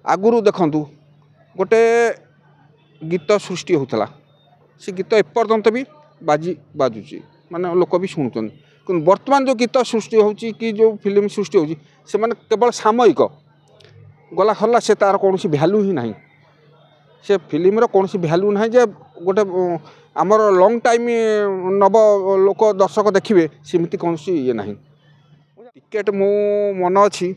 आगुरु देखंतु गोटे गीत सृष्टि होता से गीत एपर्यंत भी बाजुची माने लोक भी शुणुचन कि वर्तमान जो गीत सृष्टि होची कि जो फिल्म सृष्टि होची से माने केवल सामयिक गला खरला से तार कौन भैल्यू ही नहीं से फिल्म कौन भैल्यू ना जे गोटे आमर लंग टाइम नब लोक दर्शक देखिए सेमती कौन ये ना टिकेट मो मन अच्छी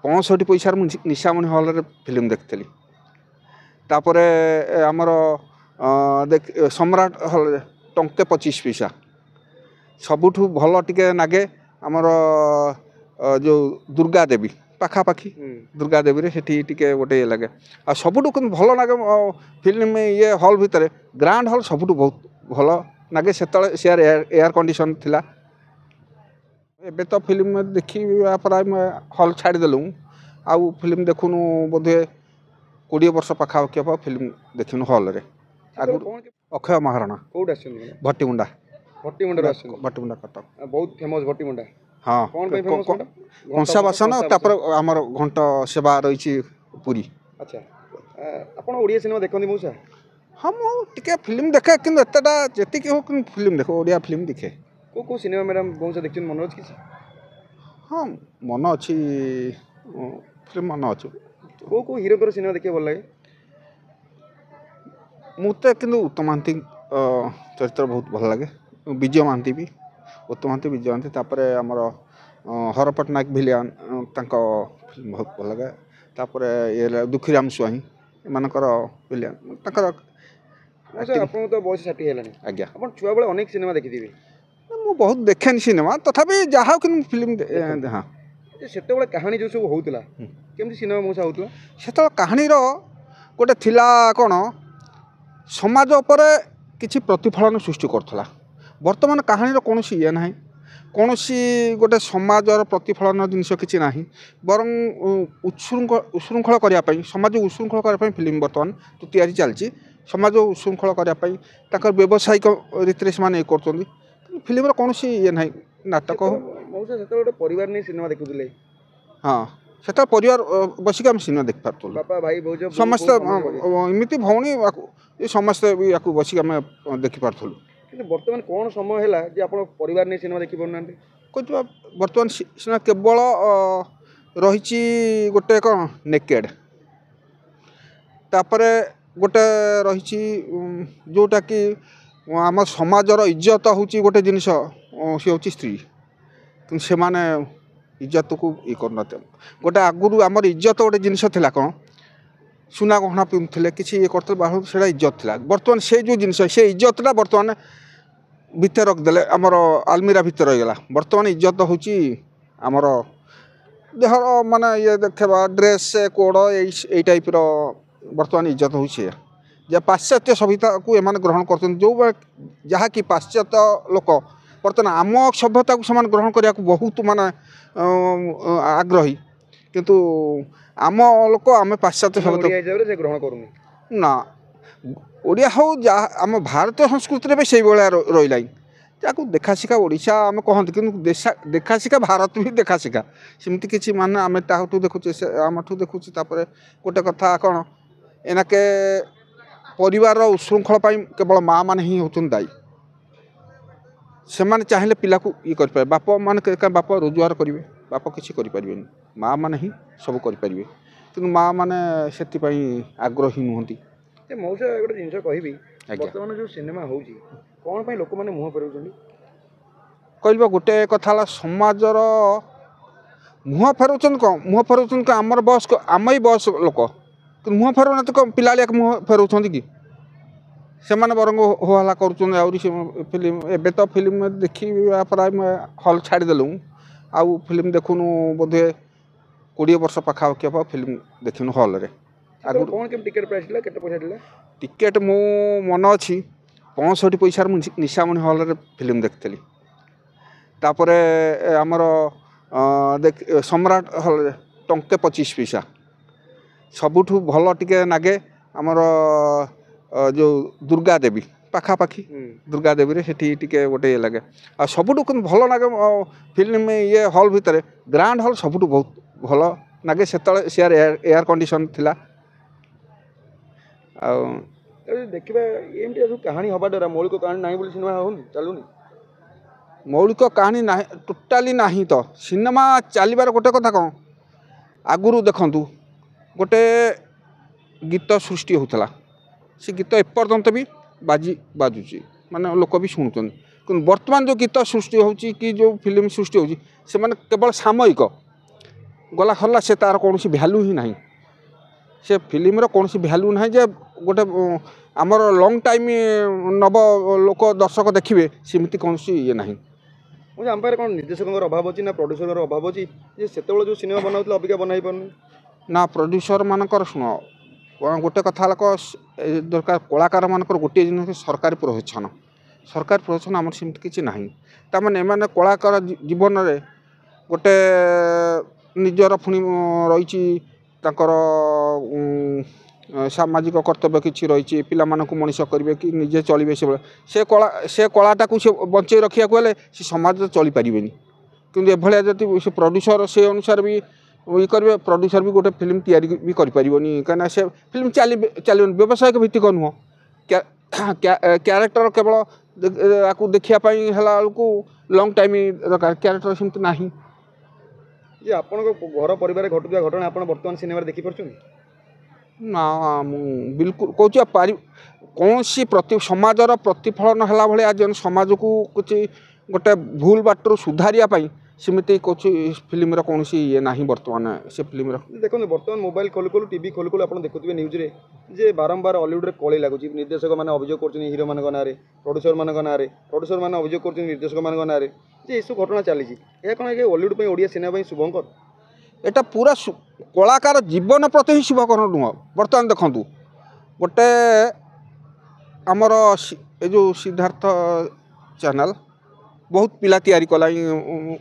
65 पैसार निशामणि हल रे फिल्म देखी तापर आमर सम्राट हल टंके 25 पैसा सबुठ भल टिके नागे आमर जो दुर्गा देवी पाखापाखि दुर्गा देवी रे सेठी टिके गोटे लगे आ सबुठ भल नागे फिल्म ये हल भितर ग्रांड हल सबुठ बहुत भल नागे से एयर कंडीशन थिला एबे तो फिल्म देखी प्राय हल छाड़देलु आउ फिल्म देखुनु बोधे 20 वर्ष पाखापाखि हम फिल्म देखिनु हल रे अक्षय महाराणा भट्टीमुंडा भट्टीमुंडा कटक बहुत फेमस भट्टीमुंडा हाँ कंसा बासन तापर आमर घंट सेवा रही पुरी अच्छा आपण ओडिया सिनेमा देखंदी मौसा हाँ मुझे फिल्म देखे कि जी हो फिल्म देख ओडिया फिल्म देखे को सिनेमा मैडम मौसा देखछन मन अछि किछ हाँ मन अच्छी फिल्म मन अच्छे को हीरो को सिनेमा देखिए भल लगे मुझे कि उत्तम महांती चरित्र बहुत भल लगे विजय महांती भी उत्तम महांती विजय महांती तापर आमर हर पट्टनायक भिलियन फिल्म बहुत भल लगे तापर ये दुखीराम स्वाई एमानकर भिलियन तकर आपन तो बयस 60 हेलानी आज्ञा आपन छुआ बेले अनेक सिनेमा देखिथिबे मु बहुत देखेन सिनेमा तथापि जहाँ कि फिल्म हाँ सेते बेले कहानी जो सब होउतला केमति सिनेमा मौसा होउतला सेते कहानी रो गोटे थिला कोन समाज उपरे किछि प्रतिफलन सृष्टि करथला वर्तमान कहानी रो कोनोसी ये नाही कोनोसी गोटे समाजर प्रतिफलन जिनस किछि नाही बरं उशृंखल करिया पई समाज उशृंखल करिया पई फिल्म वर्तमान तो तैयारी चलची समाज उशृंखल करिया पई ताकर व्यवसायिक रीति से माने करछोंदी फिल्म कौन ये ना नाटक हो मौसा से गोटे परिवार नहीं सिनेमा देखुले हाँ से परिवार बसिक आम सिनेमा देख पार्थ बापा भाई भौज समस्त एमती भौणी ये समस्ते भी या बसिक आम देखी पार्थलु कि वर्तमान कौन समय है जे आप परिवार नहीं सिनेमा देखी पारना कह बर्तमान सिनेमा केवल रही गोटे कौन नेकेड तापर गोटे रही जोटा कि आम समाजर इज्जत हूँ गोटे जिनस सी हूँ स्त्री कि से माने इज्जत को ये करना गोटे आगुरी आमर इज्जत गोटे जिनस थी कौन सुना गहना पिंधुले किसी ये करते बाहर से इज्जत थी बर्तमान से जो जिनस से इज्जतटा बर्तमान भितर रखदे आमर आलमीरा भितर रहीगला बर्तमान इज्जत हूँ आमर देहर माने ये देखा ड्रेस कोड यही टाइप बर्तमान इज्जत हूँ जे पाश्चात्य सभ्यता को एम ग्रहण कर जो जहाँ कि पाश्चात्य लोक बर्तमान आम सभ्यता को समान ग्रहण करने को बहुत माने आग्रही किंतु आम लोक आम पाश्चात्य सभ्यता ग्रहण करूनी ना ओडिया हो आम भारतीय संस्कृति में से रही जहाँ देखा शिखा ओडिशा आम कहते कि देखा शिखा भारत भी देखा शिखा सेमती किसी माने आम ताठू देखुचे आमठू देखुचे गोटे कथा कौन एनाके परिवार उशृंखल केवल माँ मैंने ही होती दायी से मैंने चाहिए पिला को ये कर बाप मान बाप रोजगार करेंगे बाप किसी करें माँ मैंने ही सब करेंगे कि माँ मैंने से आग्रही नुहति मौसा गोटे जिन कह बर्तमान जो सिनेमा हो कौन पर लोक मैंने मुह फेर कह गोटे कथा समाजर मुह फेर कौन मुह फेर आमर बयस आम ही बयस लोक मुह फेर तो पिलालिया मुह फेर कि से बरंग हो हला कर फिल्म एबे तो फिल्म देखी प्राय हल छाड़देलु आउ फिल्म देखुनु बोधे 20 वर्ष पाखापाखि हम फिल्म देखिनु हल रे कौन केम टिकेट प्राइस ला केते पैसा दिला टिकेट मो मन अच्छी 65 पैसार निशामणि हल रे फिल्म देखी तापर आमर सम्राट हल टंके 25 पैसा सबुठ भल टिके नागे आमर जो दुर्गा देवी पाखापाखि दुर्गा देवी रे सेठी टिके गोटे लगे आ सबुठ भल नागे फिल्म ये हल भितर ग्रांड हल सबुठ बहुत भल नागे सेतले सेयार एयर कंडीशन थिला आ देखिए एमती जो कहानी हवा द्वारा मौलिक कहानी नहीं बोली सिनेमा हो चलुनी मौलिक कहानी ना टोटाली नाही तो सिनेमा चलबार गोटे कथा कौन आगुरी देखु गोटे गीत सृष्टि होता से गीत एपर्यंत भी बाजुची माने लोक भी शुणुन कि बर्तमान जो गीत सृष्टि होची कि जो फिल्म सृष्टि होची से माने केवल सामयिक गला खला से तार कौन भैल्यू ही नहीं से फिल्म कौन भैल्यू ना जे गोटे आमर लंग टाइम नव लोक दर्शक देखिए सेमती कौन ये ना मुझे आम पाखे कौन निर्देशक अभाव अच्छी ना प्रोड्यूसर अभाव अच्छी से जो सिनेमा बनाऊला अबिका बनाई पार ना प्रोड्यूसर मानकर शुण गोटे कथा दरकार कलाकार मानकर गोटे जिन सरकारी प्रोत्साहन आम सेमती किसी ना ताने एम कलाकार जीवन में गोटे निजर पुणी रही सामाजिक कर्तव्य किसी रही पिला मनीष करेंगे कि निजे चलिए से कलाटा को बंचे रखा हेल्ले से समाज चली पारे कि एभलिया जब से प्रोड्यूसर से अनुसार भी ये करेंगे प्रोड्यूसर भी गोटे फिल्म तैयारी भी करें कहीं से फिल्म चल व्यवसायिक भित्तिक नुह क्यारेक्टर केवल आपको देखापी है लंग टाइम दरकार क्यारेक्टर सेमती ना जे आपण घर परिवार घटुवा घटना आप बर्तमान सिनेमा देखी पार्छ ना बिल्कुल कौन कौन प्रति समाजर प्रतिफलन है भाया जन समाज को कुछ गोटे भूल बाटर सुधारिया सेमती कुछ फिल्म कौन ये ना बर्तमान से फिल्म देखो बर्तमान मोबाइल खोलु खोलु टीवी खोलु खोलु आप देखुए न्यूज रे जे बारंबार हॉलीवुड कली लगुच निर्देशक मैंने अभियोग कर हिरो मान ना प्रोड्यूसर मान ना प्रोड्यूसर मैंने अभियोग कर निर्देशक मान ना ये सब घटना चली कौन हॉलीवुड ओडिया सिनेमा शुभंकर एटा पूरा कलाकार जीवन प्रति ही शुभकर नुह बर्तमान देखु गोटे आमर जो सिद्धार्थ चैनल बहुत पिला तैयारी कला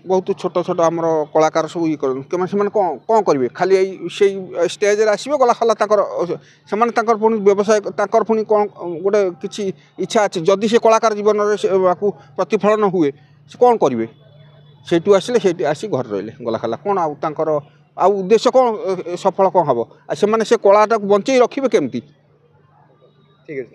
बहुत छोट छोट आम कलाकार सब ये कर कौन करेंगे खाली से स्टेज आसवे गला खला से पुणी व्यवसाय पुणी कौन गोटे किसी इच्छा अच्छे जदि से कलाकार जीवन में प्रतिफलन हुए से कौन करेंगे सेठू आसिले से आसी घर रही गला खला कौन आउ उद्देश्य कौन सफल कौन हम से कलाटा बंचे रखिए केमती ठीक है।